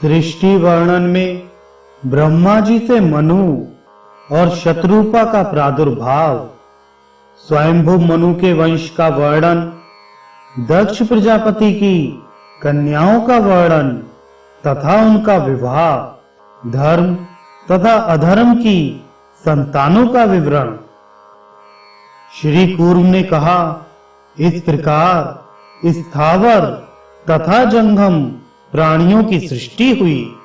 सृष्टि वर्णन में ब्रह्मा जी से मनु और शतरूपा का प्रादुर्भाव, स्वयंभू मनु के वंश का वर्णन, दक्ष प्रजापति की कन्याओं का वर्णन तथा उनका विवाह, धर्म तथा अधर्म की संतानों का विवरण। श्री कूर्म ने कहा, इस प्रकार स्थावर तथा जंगम प्राणियों की सृष्टि हुई।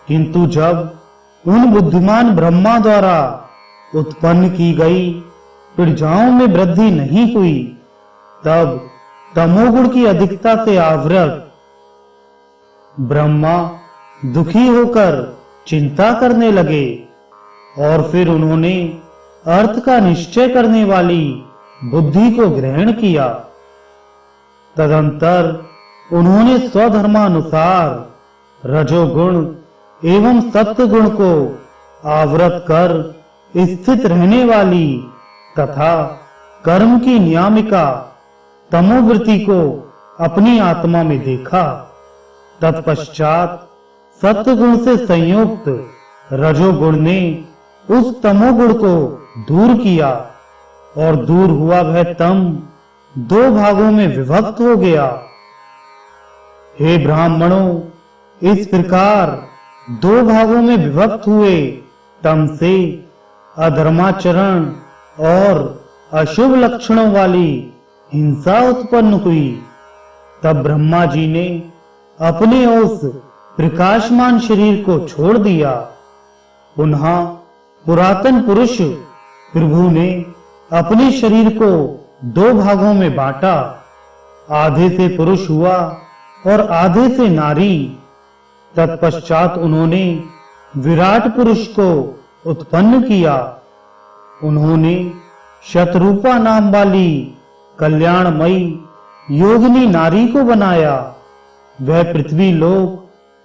किंतु जब उन बुद्धिमान ब्रह्मा द्वारा उत्पन्न की गई प्रजाओं में वृद्धि नहीं हुई, तब तमोगुण की अधिकता से आवृत ब्रह्मा दुखी होकर चिंता करने लगे और फिर उन्होंने अर्थ का निश्चय करने वाली बुद्धि को ग्रहण किया। तदंतर उन्होंने स्वधर्मानुसार रजोगुण एवं सत्वगुण को आवृत कर स्थित रहने वाली तथा कर्म की नियामिका तमोवृत्ति को अपनी आत्मा में देखा। तत्पश्चात सत्वगुण से संयुक्त रजोगुण ने उस तमोगुण को दूर किया और दूर हुआ वह तम दो भागों में विभक्त हो गया। हे ब्राह्मणों, इस प्रकार दो भागों में विभक्त हुए तम से अधर्माचरण और अशुभ लक्षणों वाली हिंसा उत्पन्न हुई। तब ब्रह्मा जी ने अपने उस प्रकाशमान शरीर को छोड़ दिया। पुनः पुरातन पुरुष प्रभु ने अपने शरीर को दो भागों में बांटा, आधे से पुरुष हुआ और आधे से नारी। तत्पश्चात उन्होंने विराट पुरुष को उत्पन्न किया। उन्होंने शतरूपा नाम वाली कल्याणमयी योगिनी नारी को बनाया। वह पृथ्वी लोक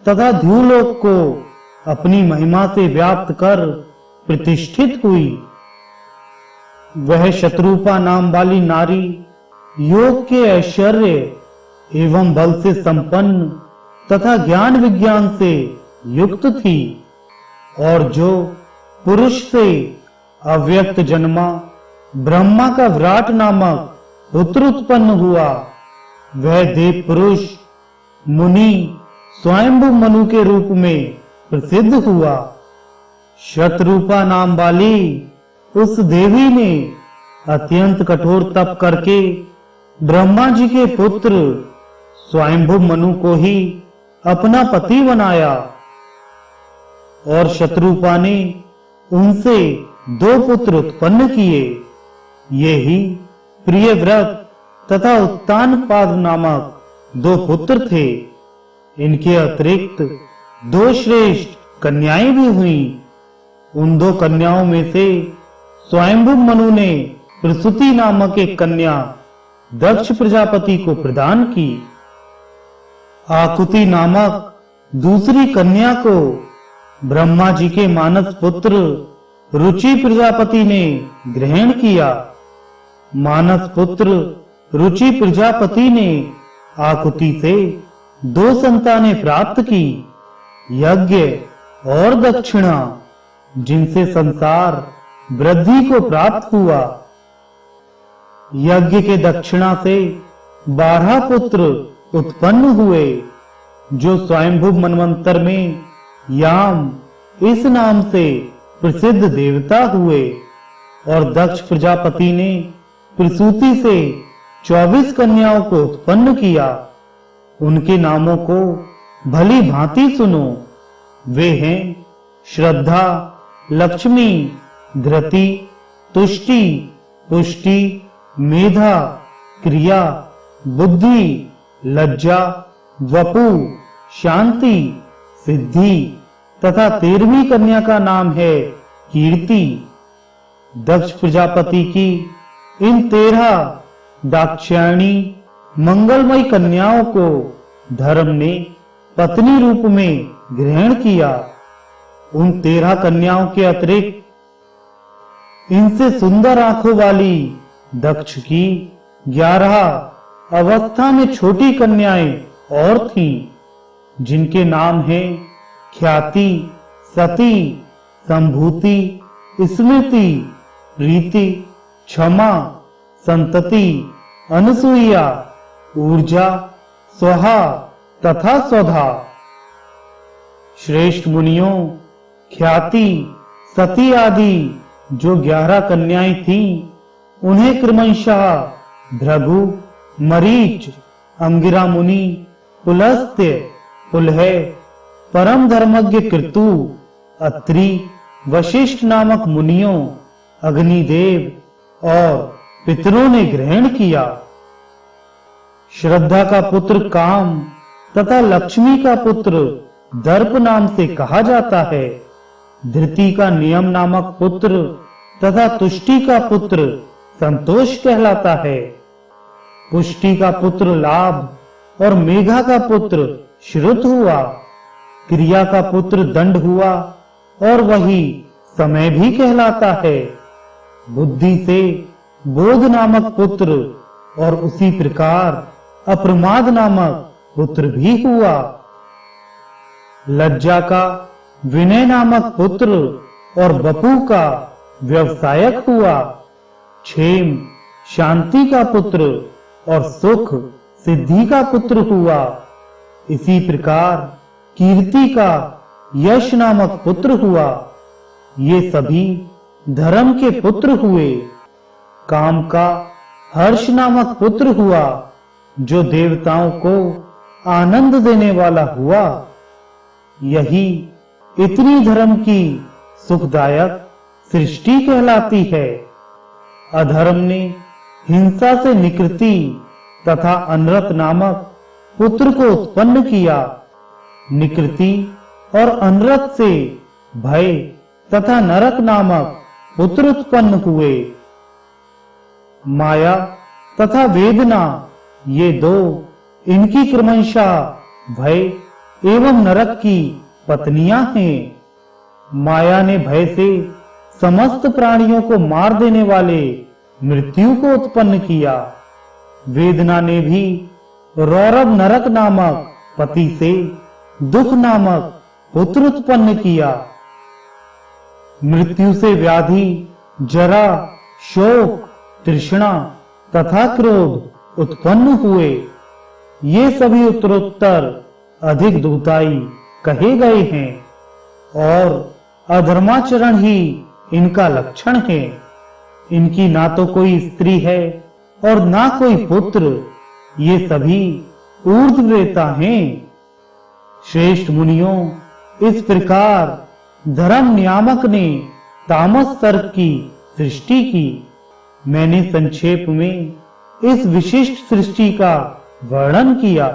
तथा ध्युलोक को अपनी महिमा से व्याप्त कर प्रतिष्ठित हुई। वह शतरूपा नाम वाली नारी योग के ऐश्वर्य एवं बल से संपन्न तथा ज्ञान विज्ञान से युक्त थी, और जो पुरुष से अव्यक्त जन्मा ब्रह्मा का विराट नामक पुत्र उत्पन्न हुआ, वह देव पुरुष मुनि स्वयंभू मनु के रूप में प्रसिद्ध हुआ। शतरूपा नाम वाली उस देवी ने अत्यंत कठोर तप करके ब्रह्मा जी के पुत्र स्वयंभू मनु को ही अपना पति बनाया, और शतरूपा ने उनसे दो पुत्र उत्पन्न किए। ये ही प्रियव्रत तथा उत्तानपाद नामक दो पुत्र थे। इनके अतिरिक्त दो श्रेष्ठ कन्याएं भी हुईं। उन दो कन्याओं में से स्वयंभू मनु ने प्रसूति नामक एक कन्या दक्ष प्रजापति को प्रदान की। आकुति नामक दूसरी कन्या को ब्रह्मा जी के मानस पुत्र रुचि प्रजापति ने ग्रहण किया। मानस पुत्र रुचि प्रजापति ने आकुति से दो संतानें प्राप्त की, यज्ञ और दक्षिणा, जिनसे संसार वृद्धि को प्राप्त हुआ। यज्ञ के दक्षिणा से 12 पुत्र उत्पन्न हुए, जो स्वयंभू मनवंतर में याम इस नाम से प्रसिद्ध देवता हुए। और दक्ष प्रजापति ने प्रसूति से 24 कन्याओं को उत्पन्न किया। उनके नामों को भली भांति सुनो। वे हैं श्रद्धा, लक्ष्मी, धृति, तुष्टि, पुष्टि, मेधा, क्रिया, बुद्धि, लज्जा, वपु, शांति, सिद्धि तथा 13वीं कन्या का नाम है कीर्ति। दक्ष प्रजापति की इन 13 दाक्षायणी मंगलमयी कन्याओं को धर्म ने पत्नी रूप में ग्रहण किया। उन 13 कन्याओं के अतिरिक्त इनसे सुंदर आंखों वाली दक्ष की 11 अवस्था में छोटी कन्याएं और थीं। जिनके नाम हैं ख्याति, सती, संभूति, स्मृति, प्रीति, क्षमा, संतति, अनसुईया, ऊर्जा, स्वाहा तथा स्वधा। श्रेष्ठ मुनियों, ख्याति, सती आदि जो 11 कन्याएं थीं, उन्हें क्रमशः भृगु, मरीच, अंगिरा मुनि, पुलस्त्य, पुलह, परम धर्मज्ञ कृतु, अत्रि, वशिष्ठ नामक मुनियों, अग्निदेव और पितरों ने ग्रहण किया। श्रद्धा का पुत्र काम तथा लक्ष्मी का पुत्र दर्प नाम से कहा जाता है। धृति का नियम नामक पुत्र तथा तुष्टि का पुत्र संतोष कहलाता है। पुष्टि का पुत्र लाभ और मेघा का पुत्र श्रुत हुआ। क्रिया का पुत्र दंड हुआ और वही समय भी कहलाता है। बुद्धि से बोध नामक पुत्र और उसी प्रकार अप्रमाद नामक पुत्र भी हुआ। लज्जा का विनय नामक पुत्र और बपू का व्यवसायक हुआ। क्षेम शांति का पुत्र और सुख सिद्धि का पुत्र हुआ। इसी प्रकार कीर्ति का यश नामक पुत्र हुआ। ये सभी धर्म के पुत्र हुए। काम का हर्ष नामक पुत्र हुआ, जो देवताओं को आनंद देने वाला हुआ। यही इतनी धर्म की सुखदायक सृष्टि कहलाती है। अधर्म ने हिंसा से निकृति तथा अनरत नामक पुत्र को उत्पन्न किया। निकृति और अनरत से भय तथा नरक नामक पुत्र उत्पन्न हुए। माया तथा वेदना ये दो इनकी क्रमशः भय एवं नरक की पत्नियां हैं। माया ने भय से समस्त प्राणियों को मार देने वाले मृत्यु को उत्पन्न किया। वेदना ने भी रौरव नरक नामक पति से दुख नामक पुत्र उत्पन्न किया। मृत्यु से व्याधि, जरा, शोक, तृष्णा तथा क्रोध उत्पन्न हुए। ये सभी उत्तरोत्तर अधिक दुखदाई कहे गए हैं और अधर्माचरण ही इनका लक्षण है। इनकी ना तो कोई स्त्री है और ना कोई पुत्र। ये सभी ऊर्ध्वरेता हैं। श्रेष्ठ मुनियों, इस प्रकार धर्म नियामक ने तामस तर्क की सृष्टि की। मैंने संक्षेप में इस विशिष्ट सृष्टि का वर्णन किया।